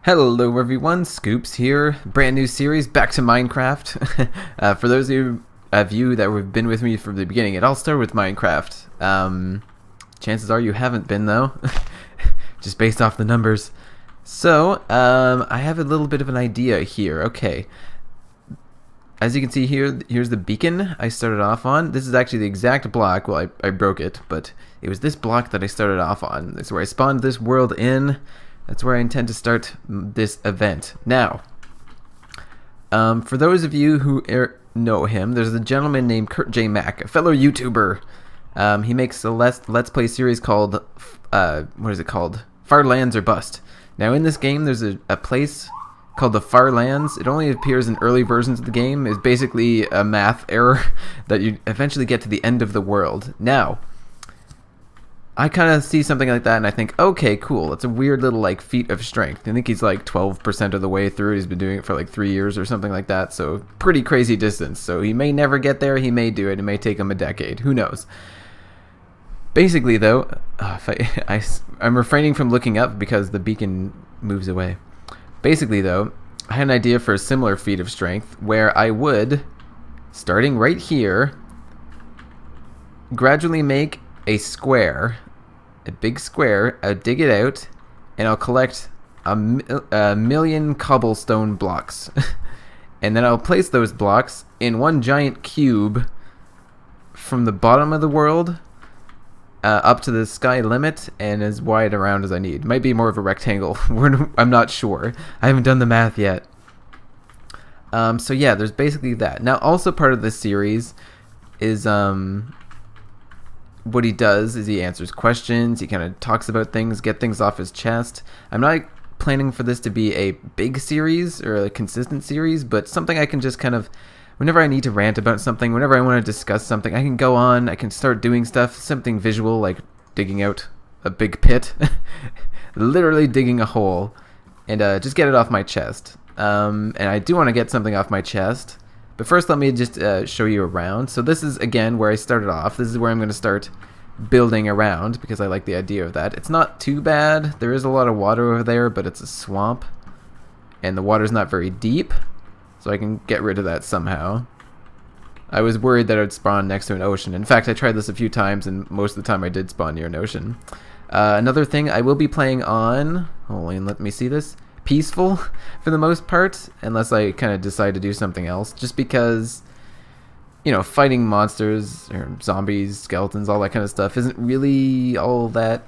Hello everyone, Scoops here. Brand new series, back to Minecraft. For those of you that have been with me from the beginning, it all started with Minecraft. Chances are you haven't been though, just based off the numbers. So, I have a little bit of an idea here. Okay, as you can see here, here's the beacon I started off on. This is actually the exact block, well I broke it, but it was this block that I started off on. This is where I spawned this world in. That's where I intend to start this event. Now, for those of you who know him, there's a gentleman named Kurt J. Mack, a fellow YouTuber. He makes a Let's Play series called, what is it called? Far Lands or Bust. Now, in this game, there's a place called the Far Lands. It only appears in early versions of the game. It's basically a math error that you eventually get to the end of the world. Now, I kind of see something like that and I think, okay, cool. It's a weird little like feat of strength. I think he's like 12% of the way through. He's been doing it for like 3 years or something like that. So pretty crazy distance. So he may never get there. He may do it. It may take him a decade. Who knows? Basically, though, I'm refraining from looking up because the beacon moves away. Basically, though, I had an idea for a similar feat of strength where I would, starting right here, gradually make a square, a big square. I'll dig it out and I'll collect a million cobblestone blocks and then I'll place those blocks in one giant cube from the bottom of the world up to the sky limit and as wide around as I need. Might be more of a rectangle. I'm not sure. I haven't done the math yet. So yeah, there's basically that. Now also part of this series is what he does is he answers questions, he kind of talks about things, get things off his chest. I'm not planning for this to be a big series or a consistent series, but something I can just kind of, whenever I need to rant about something, whenever I want to discuss something, I can go on, I can start doing stuff, something visual like digging out a big pit, literally digging a hole, and just get it off my chest. And I do want to get something off my chest. But first, let me just show you around. So this is, again, where I started off. This is where I'm going to start building around because I like the idea of that. It's not too bad. There is a lot of water over there, but it's a swamp. And the water's not very deep, so I can get rid of that somehow. I was worried that I'd spawn next to an ocean. In fact, I tried this a few times, and most of the time I did spawn near an ocean. Another thing, I will be playing on... Hold on, let me see this. Peaceful for the most part, unless I kind of decide to do something else, just because, you know, fighting monsters or zombies, skeletons, all that kind of stuff isn't really all that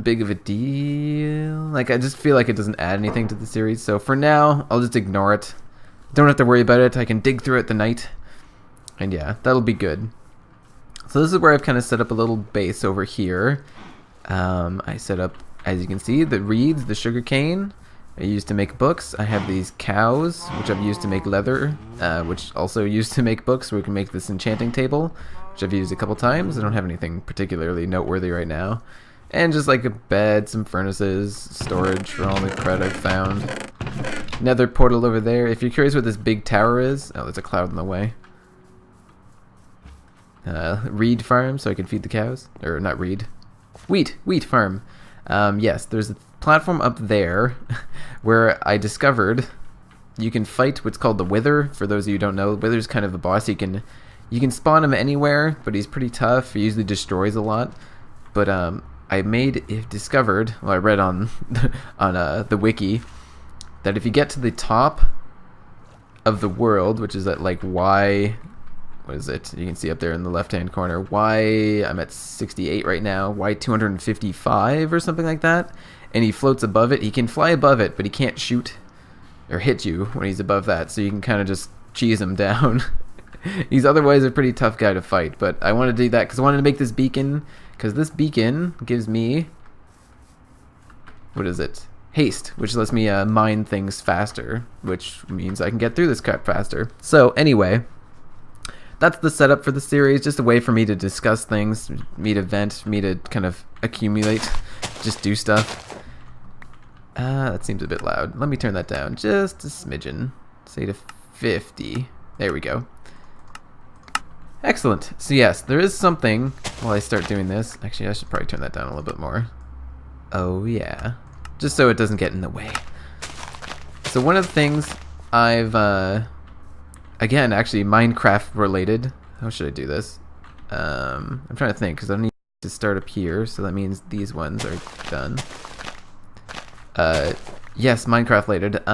big of a deal. Like, I just feel like it doesn't add anything to the series, so for now I'll just ignore it. Don't have to worry about it. I can dig through it the night, and yeah, that'll be good. So this is where I've kind of set up a little base over here. I set up, as you can see, the reeds, the sugar cane I used to make books. I have these cows, which I've used to make leather, which also used to make books, so we can make this enchanting table, which I've used a couple times. I don't have anything particularly noteworthy right now. And just like a bed, some furnaces, storage for all the crud I've found. Nether portal over there. If you're curious what this big tower is, oh, there's a cloud in the way. Reed farm, so I can feed the cows. Or not reed. Wheat farm. Yes, there's a platform up there where I discovered you can fight what's called the Wither. For those of you who don't know, Wither's kind of a boss. You can spawn him anywhere, but he's pretty tough. He usually destroys a lot. But I discovered, well, I read on the wiki that if you get to the top of the world, which is at like Y, what is it? You can see up there in the left-hand corner. I'm at 68 right now. Y 255 or something like that. And he floats above it. He can fly above it, but he can't shoot or hit you when he's above that. So you can kind of just cheese him down. He's otherwise a pretty tough guy to fight. But I wanted to do that because I wanted to make this beacon. Because this beacon gives me... What is it? Haste, which lets me mine things faster. Which means I can get through this crap faster. So anyway... That's the setup for the series, just a way for me to discuss things, me to vent, me to kind of accumulate, just do stuff. That seems a bit loud. Let me turn that down just a smidgen. Say to 50. There we go. Excellent. So yes, there is something while I start doing this. Actually, I should probably turn that down a little bit more. Oh yeah. just so it doesn't get in the way. So one of the things I've, again, actually Minecraft related. How should I do this? I'm trying to think, because I need to start up here, so that means these ones are done. Yes, Minecraft related.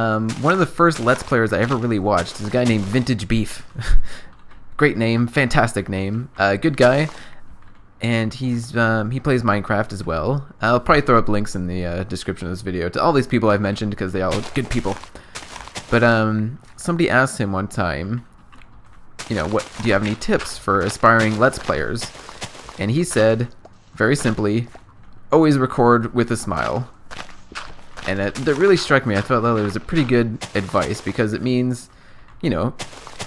One of the first Let's Players I ever really watched is a guy named Vintage Beef. Great name, fantastic name, good guy, and he plays Minecraft as well. I'll probably throw up links in the description of this video to all these people I've mentioned because they all are good people. But somebody asked him one time, you know, what do you have any tips for aspiring Let's Players? And he said, very simply, always record with a smile. And that really struck me. I thought that was a pretty good advice because it means, you know,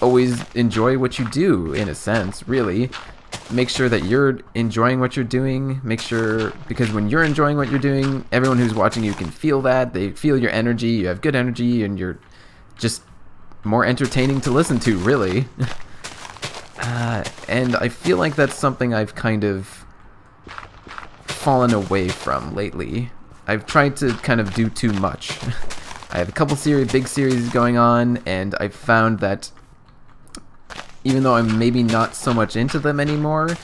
always enjoy what you do, in a sense, really. Make sure that you're enjoying what you're doing. Make sure, because when you're enjoying what you're doing, everyone who's watching you can feel that. They feel your energy. You have good energy, and you're just more entertaining to listen to, really. And I feel like that's something I've kind of fallen away from lately. I've tried to kind of do too much. I have a couple big series going on, and I've found that even though I'm maybe not so much into them anymore,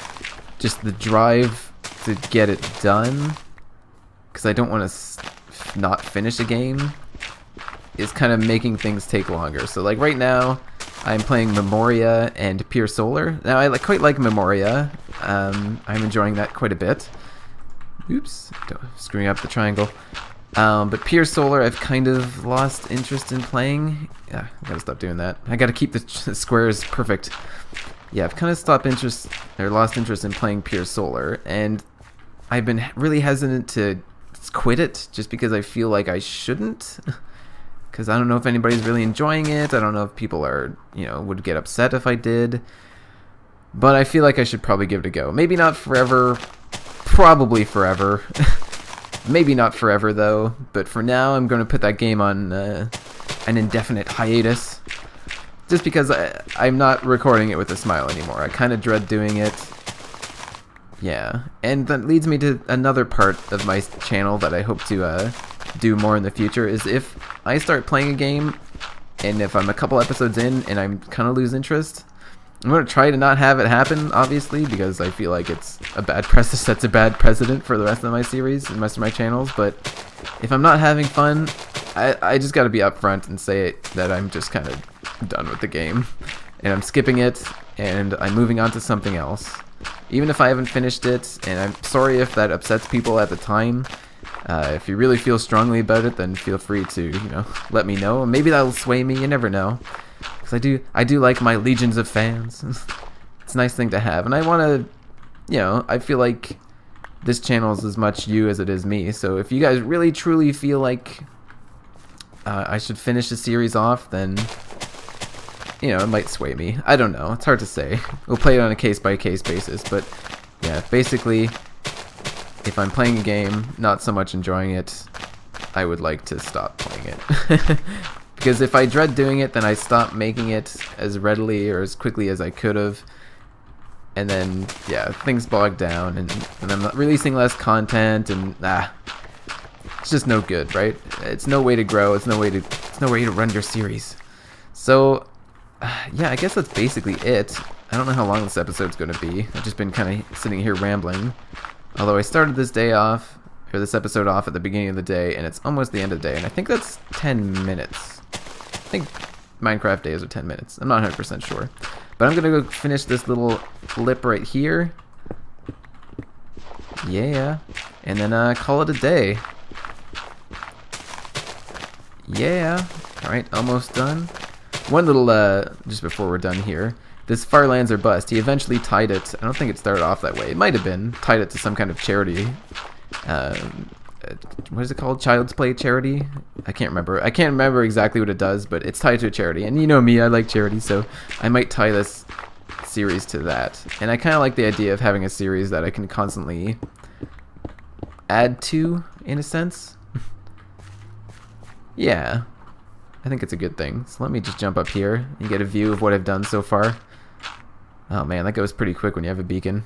just the drive to get it done, because I don't want to not finish a game, is kind of making things take longer. So like right now, I'm playing Memoria and Pure Solar. Now I quite like Memoria. I'm enjoying that quite a bit. Oops, screwing up the triangle. But Pure Solar, I've kind of lost interest in playing. Yeah, I gotta stop doing that. I gotta keep the squares perfect. Yeah, I've kind of lost interest in playing Pure Solar, and I've been really hesitant to quit it just because I feel like I shouldn't. Because I don't know if anybody's really enjoying it. I don't know if people are, you know, would get upset if I did. But I feel like I should probably give it a go. Maybe not forever. Probably forever. Maybe not forever, though. But for now, I'm going to put that game on an indefinite hiatus. Just because I'm not recording it with a smile anymore. I kind of dread doing it. Yeah. And that leads me to another part of my channel that I hope to do more in the future, is if I start playing a game, and if I'm a couple episodes in and I'm kind of lose interest, I'm going to try to not have it happen, obviously, because I feel like it's a bad sets a bad precedent for the rest of my series and the rest of my channels. But if I'm not having fun, I just got to be upfront and say that I'm just kind of done with the game, and I'm skipping it, and I'm moving on to something else. Even if I haven't finished it, and I'm sorry if that upsets people at the time. If you really feel strongly about it, then feel free to, you know, let me know. Maybe that'll sway me. You never know. Because I do like my legions of fans. It's a nice thing to have, and I want to, you know, I feel like this channel is as much you as it is me. So if you guys really truly feel like I should finish the series off, then, you know, it might sway me. I don't know. It's hard to say. We'll play it on a case-by-case basis, but yeah, basically, if I'm playing a game, not so much enjoying it, I would like to stop playing it. Because if I dread doing it, then I stop making it as readily or as quickly as I could have. And then, yeah, things bog down, and I'm not releasing less content, and it's just no good, right? It's no way to grow. It's no way to run your series. So, yeah, I guess that's basically it. I don't know how long this episode's going to be. I've just been kind of sitting here rambling. Although I started this episode off at the beginning of the day, and it's almost the end of the day, and I think that's 10 minutes. I think Minecraft days are 10 minutes. I'm not 100% sure. But I'm going to go finish this little lip right here. Yeah. And then call it a day. Yeah. Alright, almost done. One little, just before we're done here. This Firelands or Bust, he eventually tied it. I don't think it started off that way. It might have been. Tied it to some kind of charity. What is it called? Child's Play charity? I can't remember. I can't remember exactly what it does, but it's tied to a charity. And you know me, I like charity, so I might tie this series to that. And I kind of like the idea of having a series that I can constantly add to, in a sense. Yeah. I think it's a good thing. So let me just jump up here and get a view of what I've done so far. Oh man, that goes pretty quick when you have a beacon.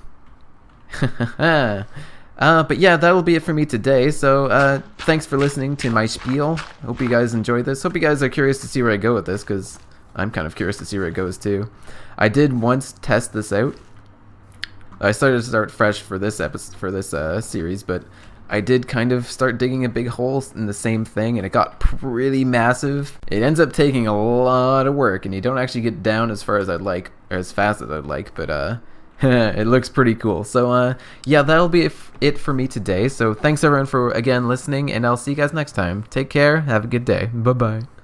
But yeah, that'll be it for me today. So thanks for listening to my spiel. Hope you guys enjoyed this. Hope you guys are curious to see where I go with this, because I'm kind of curious to see where it goes too. I did once test this out. I started to start fresh for this episode, for this series, but I did kind of start digging a big hole in the same thing, and it got pretty massive. It ends up taking a lot of work, and you don't actually get down as far as I'd like, or as fast as I'd like, but it looks pretty cool. So yeah, that'll be it for me today. So thanks everyone for again listening, and I'll see you guys next time. Take care. Have a good day. Bye bye.